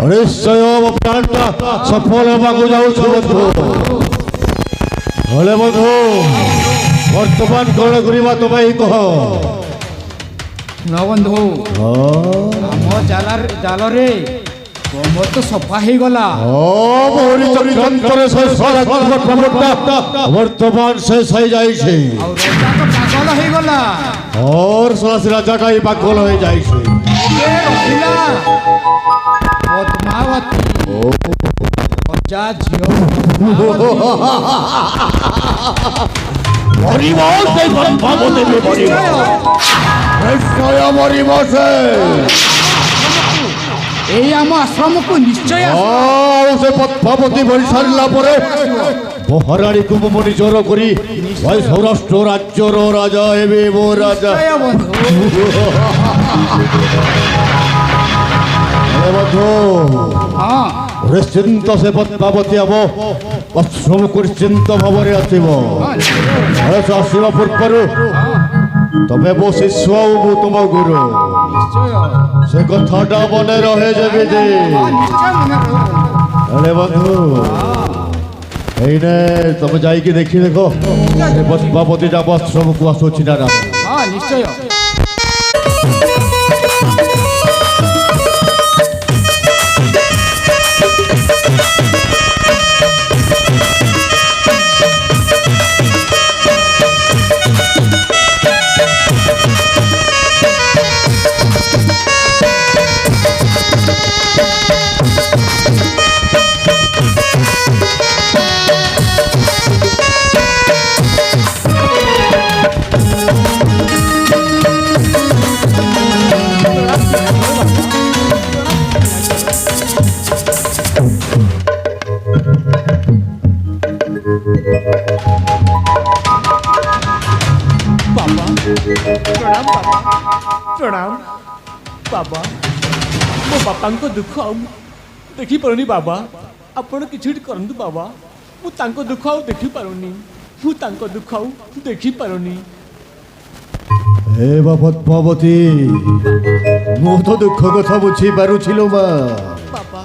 ନିଶ୍ଚୟ ମୋ ପ୍ଲାନ୍‌ଟା ସଫଳ ହେବାକୁ ଯାଉଛି ବନ୍ଧୁ। ହେଲେ ବନ୍ଧୁ ବର୍ତ୍ତମାନ କ'ଣ କରିବା ତୁମେ କହ? ଶୁଣ ବନ୍ଧୁ, ଆମ ଜାଲରେ କମର ତ ସଫା ହେଇଗଲା। ବର୍ତ୍ତମାନ ଶେଷ ହେଇଯାଇଛି। ଆଉ ରଜା ତ ପାଗଳ ହେଇଗଲା। ରାଜାଟା ହିଁ ପାଗଳ ହେଇଯାଇଛି। ରହିଲା ପଦ୍ମାବତୀ, ରଜା ଝିଅ ମରିବ ସେ ପଦ୍ମାବତୀ ବି ମରିବ, ନିଶ୍ଚୟ ମରିବ ସେ। ଏଇ ଆମ ଆଶ୍ରମକୁ ନିଶ୍ଚୟ ସେ ପଦ୍ମାବତୀ ମରି ସାରିଲା ପରେ ମହାରାଣୀକୁ ମୁଁ ନିଜର କରି ସୌରାଷ୍ଟ୍ର ରାଜ୍ୟର ରାଜା ହେବେ ମୋ ରାଜା। ନିଶ୍ଚିନ୍ତ ସେ ପଦ୍ମାବତୀ ଆମ ଆଶ୍ରମକୁ ନିଶ୍ଚିନ୍ତ ଭାବରେ ଆସିବ। ଆସିବା ପୂର୍ବରୁ ତମେ ମୋ ଶିଷ୍ୟ ଆଉ ମୁଁ ତୁମ ଗୁରୁ, ସେ କଥାଟା ମନେ ରହେ ଯେମିତି। ହେଲେ ବନ୍ଧୁ ଏଇନେ ତମେ ଯାଇକି ଦେଖି ଦେଖ ସେ ପଦ୍ମାବତୀଟା ଆମ ଆଶ୍ରମକୁ ଆସୁଛି ନା ନା। ନିଶ୍ଚୟ। प्रणाम बाबा, मो बापा को दुख आउ देखी पारुनी बाबा, आपण किछि करंतु बाबा, मु तांको दुख आउ देखी पारुनी, मु तांको दुख आउ देखी पारुनी। हे पद्मावती, मु तो दुख कथा बुझी पारुछिलो मा बाबा।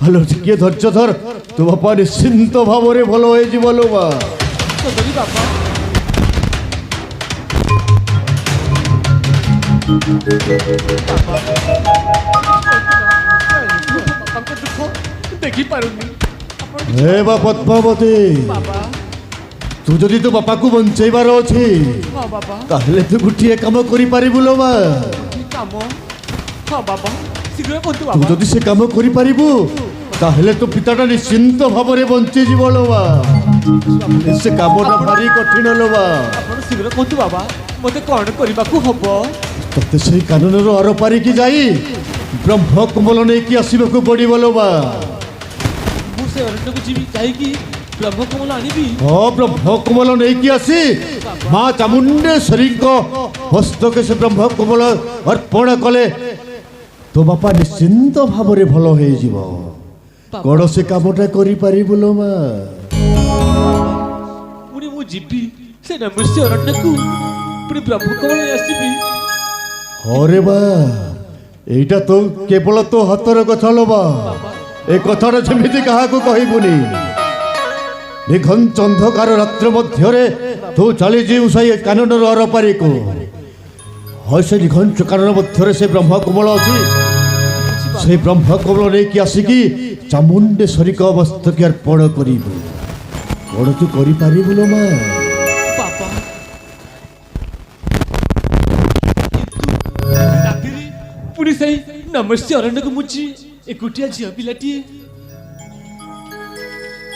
हेलो टिके धैर्य धर, तू बापा निश्चिंत भावरे भलो होई जिवलो मा। सदरी बाबा देखी पारुनी। हे पद्मावती, तू जदि तो बापा को बंचेबार अछि ताहले तू गुटिए काम करि पारिबु लो मा। तू जदि से काम करि पारिबु ताहले तो पिताटा निश्चिंत भावरे बंची जिवो लो मा। से कामटा भारी कठिन लो मा। आपण शीघ्र कहतु बाबा, मते कोन करिबाकू हबो? तते से कानूनर अर पारी की जाई ब्रह्म कमल नै की आसीबाकू पड़िबो लो मा। मु से अरण्यକୁ जीवी जाईकी ब्रह्म कमल आनिबी। ब्रह्म कमल नै की आसी मां चामुंडेश्वरी को हस्तके से ब्रह्म कमल अर्पण कले तो बापा निश्चिंत भावरे भलो हे जीवो। कोन से कामटा करि पारिबो लो मा। पुनी मु जीवी से नमस्य अरण्यକୁ पुनी ब्रह्म कमल आसीबी। अरे बा एटा तो केवल तो हाथर कथा लो बा। ए कथार जेमिति काहा को कहिबुनी। निघंच अंधकार रात्र मध्यरे तू चली जीव साई कानूनर अरपारी को से निघंच कानून मध्यरे से ब्रह्म कमल अछि। से ब्रह्म कमल नै कि आसिकी चामुंडेश्वरी को मस्तक अर्पण करिबु। कोन तू करि पारिबु लो मा। पापा पुनी सही नमस्य अरण्यକୁ मुची एकुटिया झिया पिलाटी।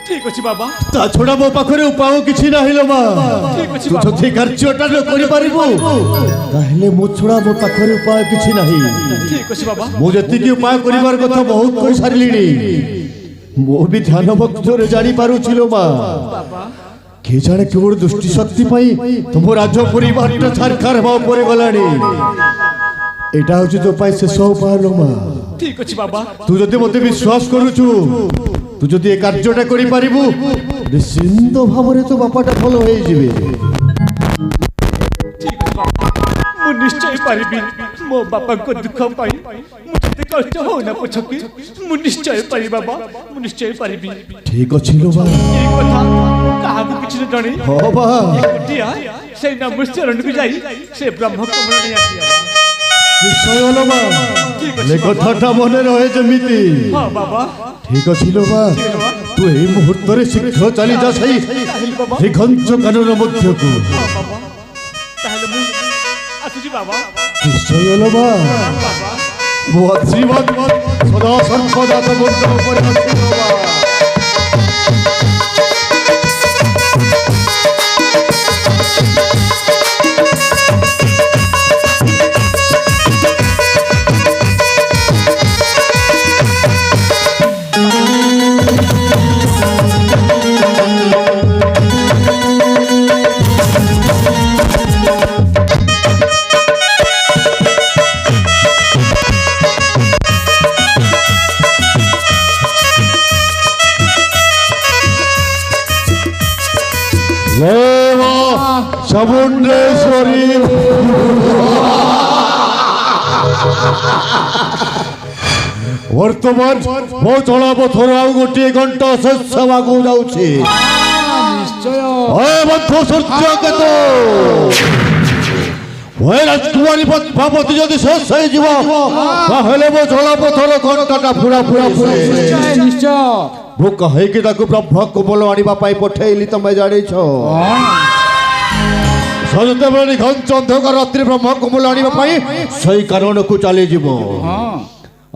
ठीक अछि बाबा, ता छोड़ा मो पाखरे उपाय किछि नाही लो मा। ठीक अछि तू बाबा। जथि कार्यटा न करि पारिबु ताहले मो छोड़ा मो पाखरे उपाय किछि नाही। ठीक अछि बाबा। मो जति की उपाय करिवार कथा बहुत कहि सारिलिनी। मो भी ध्यान भक्तरे जानि पारु छिलो मा। बाबा के जाने केवल दृष्टि शक्ति पाई तुम राज परिवार सरकार भाव पर गलानी। एटा होछि तो पाई शेष उपाय लो मा। ठीक अछि बाबा। तू जति मते विश्वास करूछु, तू जति ए कार्यटा करि पारिबु निश्चिंत भावरे तो बापाटा भलो होई जिवे। ठीक अछि बाबा, मु निश्चय पारिबी, ମୋ ବାପାଙ୍କ ଦୁଃଖ ପାଇଁ ମୁଁ ଯେତେ କଷ୍ଟ ହଉନା ପଛକେ ମୁଁ ନିଶ୍ଚୟ ପାରିବି ବାବା ମୁଁ ନିଶ୍ଚୟ ପାରିବି ଠିକ ଅଛି ଲୋ ବା ଏ କଥା କାହାକୁ କିଛି ନ ଜଣେଇ ହଁ ବା ଏକୁଟିଆ ସେଇ ନମସ୍କାରଣକୁ ଯାଇ ସେ ବ୍ରହ୍ମ କମଳ ନେଇ ଆସିବା ନିଶ୍ଚୟ ଲୋ ବା ଠିକ ଅଛି ଏ କଥାଟା ମନେ ରହେ ଯେମିତି ହଁ ବାବା ଠିକ ଅଛି ଲୋ ବା ତୁ ଏଇ ମୁହୂର୍ତ୍ତରେ ଶୀଘ୍ର ଚାଲି ଯା ସେଇ ବାବା ଦିଗଞ୍ଚ କାନନ ମଧ୍ୟକୁ ହଁ ବାବା ତାହେଲେ ମୁଁ ଆସୁଛି ବାବା ନିଶ୍ଚୟ ଲୋ ବା ବାବା ମୋ ଆଶୀର୍ବାଦ ସଦା ସର୍ବଦା ତୋ ମୁଣ୍ଡ ଉପରେ ଅଛି ଲୋ ବା চামুণ্ডেশ্বরী বর্তমান ମୋ ଚଳାପଥର ଆଉ ଗୋଟିଏ ଘଣ୍ଟା ଶେଷ ହେବାକୁ ଯାଉଛି ନିଶ୍ଚୟ ବନ୍ଧୁ ସୂର୍ଯ୍ୟକେତୁ ରାଜକୁମାରୀ ପଦ୍ମାବତୀ ଯଦି ଶେଷ ହେଇଯିବ ତାହେଲେ ମୋ ଚଳାପଥର ଘଣ୍ଟାଟା ପୁରା ପୁରା ନିଶ୍ଚୟ ନିଶ୍ଚୟ ମୁଁ କାହିଁକି ତାକୁ ବ୍ରହ୍ମ କୁମଲ ଆଣିବା ପାଇଁ ପଠେଇଲି ତମେ ଜାଣିଛ ଯେତେବେଳେ ନିଘଞ୍ଚ ଅନ୍ଧକାର ରାତ୍ରି ବ୍ରହ୍ମ କୁମଲ ଆଣିବା ପାଇଁ ସେଇ କାରଣକୁ ଚାଲିଯିବ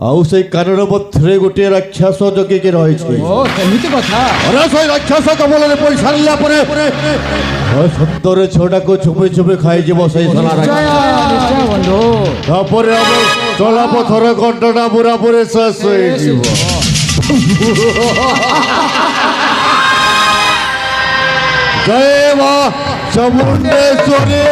ଆଉ ସେଇ କାରଣ ମଧ୍ୟରେ ଗୋଟିଏ ରାକ୍ଷସ ଜଗିକି ରହିଛି ଓ ସେମିତି କଥା ସେଇ ରାକ୍ଷସ କମଳରେ ପଡ଼ି ସାରିଲା ପରେ ସତରେ ଛୁଆଟାକୁ ଛୁପି ଛୁପି ଖାଇଯିବ ସେଇ ସାରା ନିଶ୍ଚୟ ବନ୍ଧୁ ତାପରେ ଆମ ଚଲାପଥର ଘଣ୍ଟାଟା ପୁରା ପୁରି ଶେଷ ହେଇଯିବ ଜୟ ମା ଚାମୁଣ୍ଡେଶ୍ୱରୀ